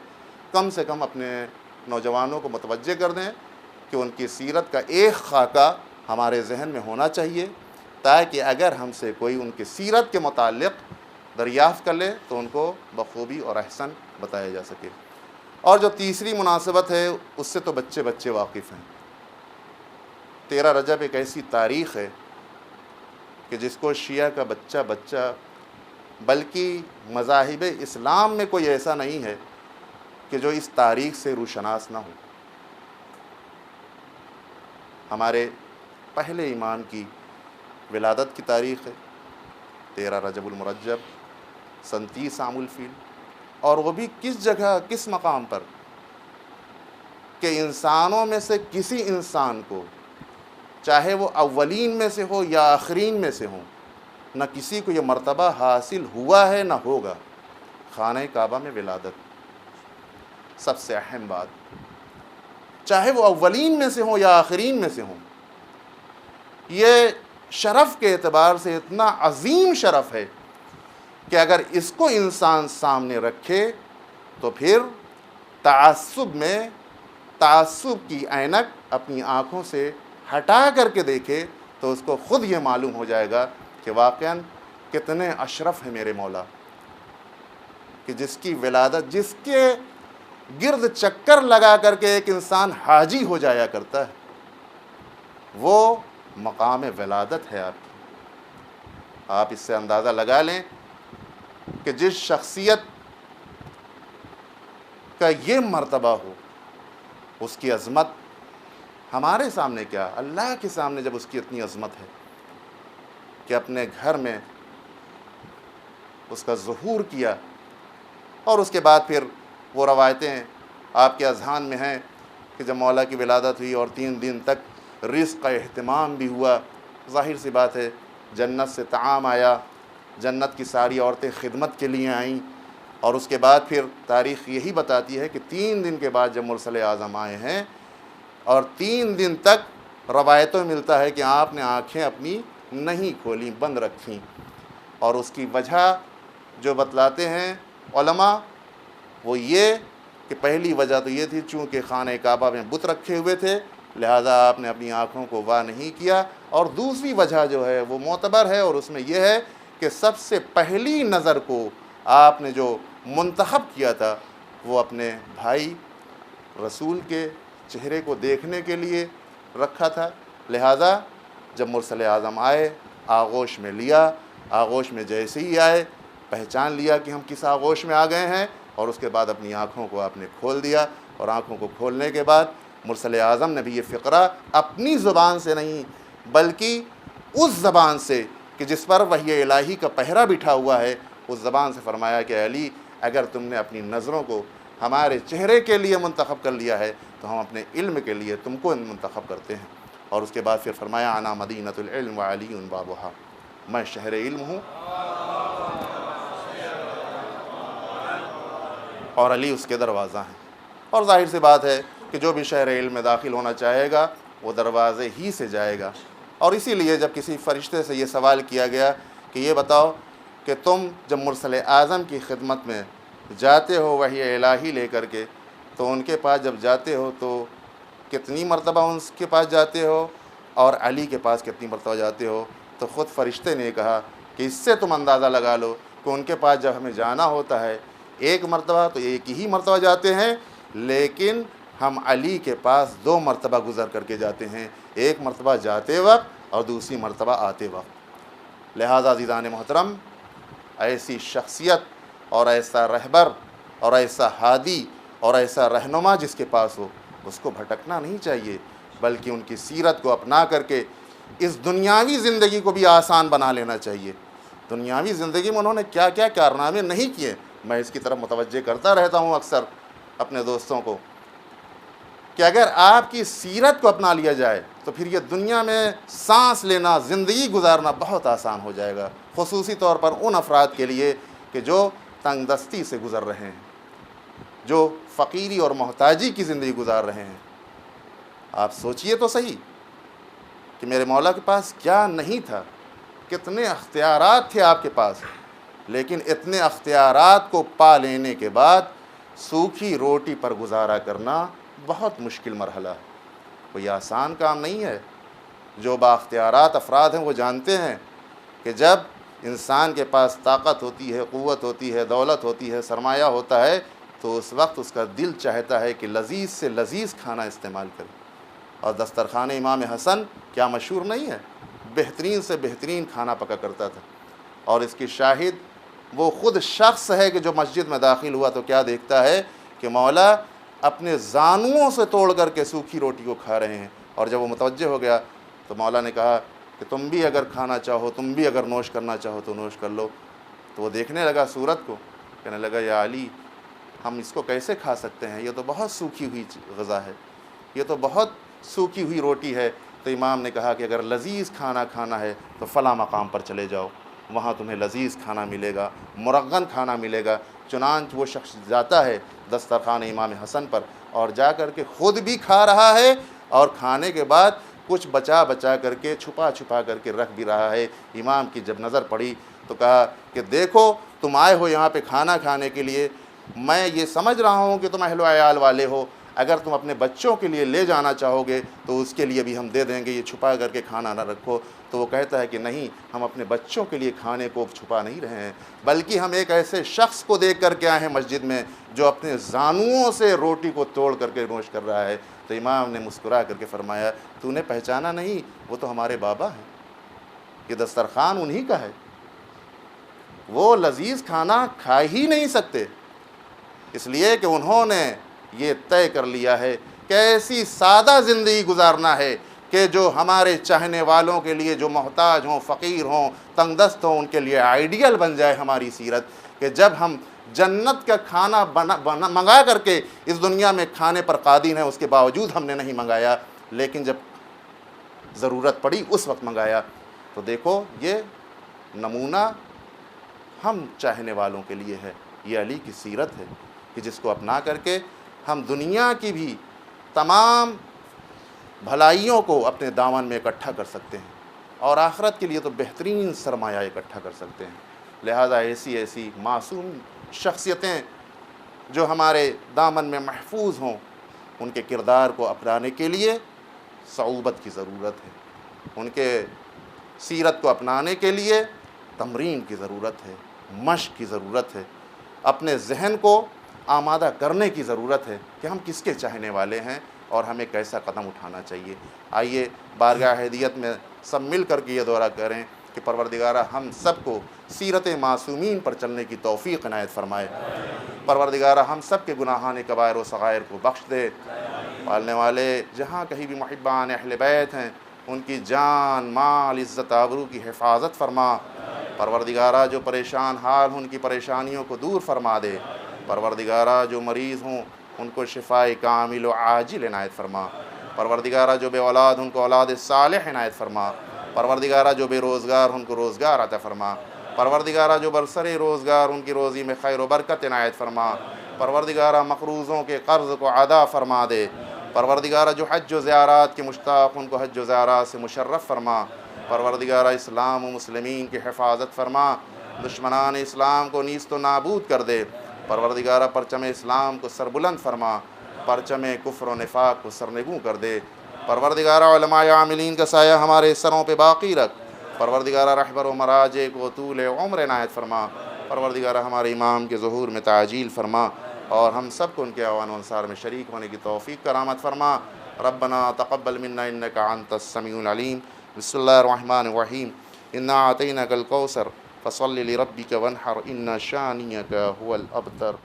کم سے کم اپنے نوجوانوں کو متوجہ کر دیں کہ ان کی سیرت کا ایک خاکہ ہمارے ذہن میں ہونا چاہیے، تاکہ اگر ہم سے کوئی ان کی سیرت کے متعلق دریافت کر لے تو ان کو بخوبی اور احسن بتایا جا سکے۔ اور جو تیسری مناسبت ہے اس سے تو بچے بچے واقف ہیں۔ 13 رجب ایک ایسی تاریخ ہے کہ جس کو شیعہ کا بچہ بچہ، بلکہ مذاہب اسلام میں کوئی ایسا نہیں ہے کہ جو اس تاریخ سے روشناس نہ ہو۔ ہمارے پہلے امام کی ولادت کی تاریخ ہے 13 رجب المرجب سن 30 عام الفیل، اور وہ بھی کس جگہ، کس مقام پر کہ انسانوں میں سے کسی انسان کو، چاہے وہ اولین میں سے ہو یا آخرین میں سے ہوں، نہ کسی کو یہ مرتبہ حاصل ہوا ہے نہ ہوگا، خانہ کعبہ میں ولادت۔ سب سے اہم بات، چاہے وہ اولین میں سے ہوں یا آخرین میں سے ہوں، یہ شرف کے اعتبار سے اتنا عظیم شرف ہے کہ اگر اس کو انسان سامنے رکھے تو پھر تعصب کی عینک اپنی آنکھوں سے ہٹا کر کے دیکھے تو اس کو خود یہ معلوم ہو جائے گا کہ واقعاً کتنے اشرف ہے میرے مولا، کہ جس کی ولادت، جس کے گرد چکر لگا کر کے ایک انسان حاجی ہو جایا کرتا ہے، وہ مقام ولادت ہے آپ کی۔ آپ اس سے اندازہ لگا لیں کہ جس شخصیت کا یہ مرتبہ ہو، اس کی عظمت ہمارے سامنے کیا، اللہ کے سامنے جب اس کی اتنی عظمت ہے کہ اپنے گھر میں اس کا ظہور کیا، اور اس کے بعد پھر وہ روایتیں آپ کے اذہان میں ہیں کہ جب مولا کی ولادت ہوئی اور 3 دن تک رزق کا اہتمام بھی ہوا، ظاہر سی بات ہے جنت سے طعام آیا، جنت کی ساری عورتیں خدمت کے لیے آئیں، اور اس کے بعد پھر تاریخ یہی بتاتی ہے کہ 3 دن کے بعد جب مرسل اعظم آئے ہیں اور 3 دن تک روایتوں میں ملتا ہے کہ آپ نے آنکھیں اپنی نہیں کھولیں، بند رکھیں، اور اس کی وجہ جو بتلاتے ہیں علماء وہ یہ کہ پہلی وجہ تو یہ تھی چونکہ خانہ کعبہ میں بت رکھے ہوئے تھے، لہذا آپ نے اپنی آنکھوں کو وا نہیں کیا، اور دوسری وجہ جو ہے وہ معتبر ہے، اور اس میں یہ ہے کہ سب سے پہلی نظر کو آپ نے جو منتخب کیا تھا وہ اپنے بھائی رسول کے چہرے کو دیکھنے کے لیے رکھا تھا، لہذا جب مرسل اعظم آئے آغوش میں لیا، آغوش میں جیسے ہی آئے پہچان لیا کہ ہم کس آغوش میں آ گئے ہیں، اور اس کے بعد اپنی آنکھوں کو آپ نے کھول دیا، اور آنکھوں کو کھولنے کے بعد مرسل اعظم نے بھی یہ فقرہ اپنی زبان سے نہیں بلکہ اس زبان سے کہ جس پر وحی الہی کا پہرا بٹھا ہوا ہے، اس زبان سے فرمایا کہ علی اگر تم نے اپنی نظروں کو ہمارے چہرے کے لیے منتخب کر لیا ہے تو ہم اپنے علم کے لیے تم کو منتخب کرتے ہیں۔ اور اس کے بعد پھر فرمایا انا مدینۃ العلم وعلی بابھا، میں شہر علم ہوں اور علی اس کے دروازہ ہیں۔ اور ظاہر سی بات ہے کہ جو بھی شہر علم میں داخل ہونا چاہے گا وہ دروازے ہی سے جائے گا۔ اور اسی لیے جب کسی فرشتے سے یہ سوال کیا گیا کہ یہ بتاؤ کہ تم جب مرسل اعظم کی خدمت میں جاتے ہو وحی الہی لے کر کے، تو ان کے پاس جب جاتے ہو تو کتنی مرتبہ ان کے پاس جاتے ہو، اور علی کے پاس کتنی مرتبہ جاتے ہو؟ تو خود فرشتے نے کہا کہ اس سے تم اندازہ لگا لو کہ ان کے پاس جب ہمیں جانا ہوتا ہے ایک مرتبہ تو ایک ہی مرتبہ جاتے ہیں، لیکن ہم علی کے پاس 2 مرتبہ گزر کر کے جاتے ہیں، ایک مرتبہ جاتے وقت اور دوسری مرتبہ آتے وقت۔ لہٰذا عزیزان محترم، ایسی شخصیت اور ایسا رہبر اور ایسا ہادی اور ایسا رہنما جس کے پاس ہو، اس کو بھٹکنا نہیں چاہیے، بلکہ ان کی سیرت کو اپنا کر کے اس دنیاوی زندگی کو بھی آسان بنا لینا چاہیے۔ دنیاوی زندگی میں انہوں نے کیا کیا کارنامے نہیں کیے، میں اس کی طرف متوجہ کرتا رہتا ہوں اکثر اپنے دوستوں کو، کہ اگر آپ کی سیرت کو اپنا لیا جائے تو پھر یہ دنیا میں سانس لینا، زندگی گزارنا بہت آسان ہو جائے گا، خصوصی طور پر ان افراد کے لیے کہ جو تنگ دستی سے گزر رہے ہیں، جو فقیری اور محتاجی کی زندگی گزار رہے ہیں۔ آپ سوچئے تو صحیح کہ میرے مولا کے پاس کیا نہیں تھا، کتنے اختیارات تھے آپ کے پاس، لیکن اتنے اختیارات کو پا لینے کے بعد سوکھی روٹی پر گزارا کرنا بہت مشکل مرحلہ ہے، کوئی آسان کام نہیں ہے۔ جو با اختیارات افراد ہیں وہ جانتے ہیں کہ جب انسان کے پاس طاقت ہوتی ہے، قوت ہوتی ہے، دولت ہوتی ہے، سرمایہ ہوتا ہے، تو اس وقت اس کا دل چاہتا ہے کہ لذیذ سے لذیذ کھانا استعمال کرے۔ اور دسترخوان امام حسن کیا مشہور نہیں ہے، بہترین سے بہترین کھانا پکا کرتا تھا۔ اور اس کی شاہد وہ خود شخص ہے کہ جو مسجد میں داخل ہوا تو کیا دیکھتا ہے کہ مولا اپنے زانوؤں سے توڑ کر کے سوکھی روٹی کو کھا رہے ہیں۔ اور جب وہ متوجہ ہو گیا تو مولا نے کہا کہ تم بھی اگر کھانا چاہو، تم بھی اگر نوش کرنا چاہو تو نوش کر لو۔ تو وہ دیکھنے لگا صورت کو، کہنے لگا یا علی، ہم اس کو کیسے کھا سکتے ہیں، یہ تو بہت سوکھی ہوئی غذا ہے، یہ تو بہت سوکھی ہوئی روٹی ہے۔ تو امام نے کہا کہ اگر لذیذ کھانا کھانا ہے تو فلاں مقام پر چلے جاؤ، وہاں تمہیں لذیذ کھانا ملے گا، مرغن کھانا ملے گا۔ چنانچہ وہ شخص جاتا ہے دسترخوان امام حسن پر اور جا کر کے خود بھی کھا رہا ہے، اور کھانے کے بعد کچھ بچا بچا کر کے، چھپا چھپا کر کے رکھ بھی رہا ہے۔ امام کی جب نظر پڑی تو کہا کہ دیکھو تم آئے ہو یہاں پہ کھانا کھانے کے لیے، میں یہ سمجھ رہا ہوں کہ تم اہل و عیال والے ہو، اگر تم اپنے بچوں کے لیے لے جانا چاہو گے تو اس کے لیے بھی ہم دے دیں گے، یہ چھپا کر کے کھانا نہ رکھو۔ تو وہ کہتا ہے کہ نہیں، ہم اپنے بچوں کے لیے کھانے کو چھپا نہیں رہے ہیں، بلکہ ہم ایک ایسے شخص کو دیکھ کر کے آئے ہیں مسجد میں جو اپنے زانوؤں سے روٹی کو توڑ کر کے نوش کر رہا ہے۔ تو امام نے مسکرا کر کے فرمایا تو نے پہچانا نہیں، وہ تو ہمارے بابا ہیں، یہ دسترخوان انہی کا ہے، وہ لذیذ کھانا کھا ہی نہیں سکتے، اس لیے کہ انہوں نے یہ طے کر لیا ہے کہ ایسی سادہ زندگی گزارنا ہے کہ جو ہمارے چاہنے والوں کے لیے، جو محتاج ہوں، فقیر ہوں، تنگ دست ہوں، ان کے لیے آئیڈیل بن جائے ہماری سیرت، کہ جب ہم جنت کا کھانا منگا کر کے اس دنیا میں کھانے پر قادر ہیں، اس کے باوجود ہم نے نہیں منگایا، لیکن جب ضرورت پڑی اس وقت منگایا۔ تو دیکھو یہ نمونہ ہم چاہنے والوں کے لیے ہے، یہ علی کی سیرت ہے کہ جس کو اپنا کر کے ہم دنیا کی بھی تمام بھلائیوں کو اپنے دامن میں اکٹھا کر سکتے ہیں، اور آخرت کے لیے تو بہترین سرمایہ اکٹھا کر سکتے ہیں۔ لہذا ایسی معصوم شخصیتیں جو ہمارے دامن میں محفوظ ہوں، ان کے کردار کو اپنانے کے لیے صعوبت کی ضرورت ہے، ان کے سیرت کو اپنانے کے لیے تمرین کی ضرورت ہے، مشق کی ضرورت ہے، اپنے ذہن کو آمادہ کرنے کی ضرورت ہے کہ ہم کس کے چاہنے والے ہیں اور ہمیں کیسا قدم اٹھانا چاہیے۔ آئیے بارگاہ ہدیت میں سب مل کر کے یہ دعا کریں کہ پروردگارہ ہم سب کو سیرت معصومین پر چلنے کی توفیق عنایت فرمائے۔ پروردگارہ ہم سب کے گناہان کبائر و صغائر کو بخش دے۔ پالنے والے جہاں کہیں بھی محبان اہل بیت ہیں، ان کی جان، مال، عزت، آبرو کی حفاظت فرما۔ پروردگارہ جو پریشان حال ہوں، ان کی پریشانیوں کو دور فرما دے۔ پروردگارہ جو مریض ہوں ان کو شفائے کامل و عاجل عنایت فرما۔ پروردگارہ جو بے اولاد ان کو اولاد صالح عنایت فرما۔ پروردگارہ جو بے روزگار ان کو روزگار عطا فرما۔ پروردگارہ جو برسر روزگار ان کی روزی میں خیر و برکت عنایت فرما۔ پروردگارہ مقروضوں کے قرض کو ادا فرما دے۔ پروردگارہ جو حج و زیارات کے مشتاق ان کو حج و زیارات سے مشرف فرما۔ پروردگارہ اسلام و مسلمین کی حفاظت فرما، دشمنان اسلام کو نیست و نابود کر دے۔ پروردگارہ پرچم اسلام کو سربلند فرما، پرچم کفر و نفاق کو سرنگوں کر دے۔ پروردگارہ علماء عاملین کا سایہ ہمارے سروں پہ باقی رکھ۔ پروردگارہ رہبر و مراجع کو طول عمر عنایت فرما۔ پروردگارہ ہمارے امام کے ظہور میں تعجیل فرما، اور ہم سب کو ان کے اعوان و انصار میں شریک ہونے کی توفیق کرامت فرما۔ ربنا تقبل منا انک انت السمیع العلیم۔ بسم اللہ الرحمن الرحیم۔ انا اعطیناک الکوثر فصل لربک وانحر ان شانئک هو الابتر۔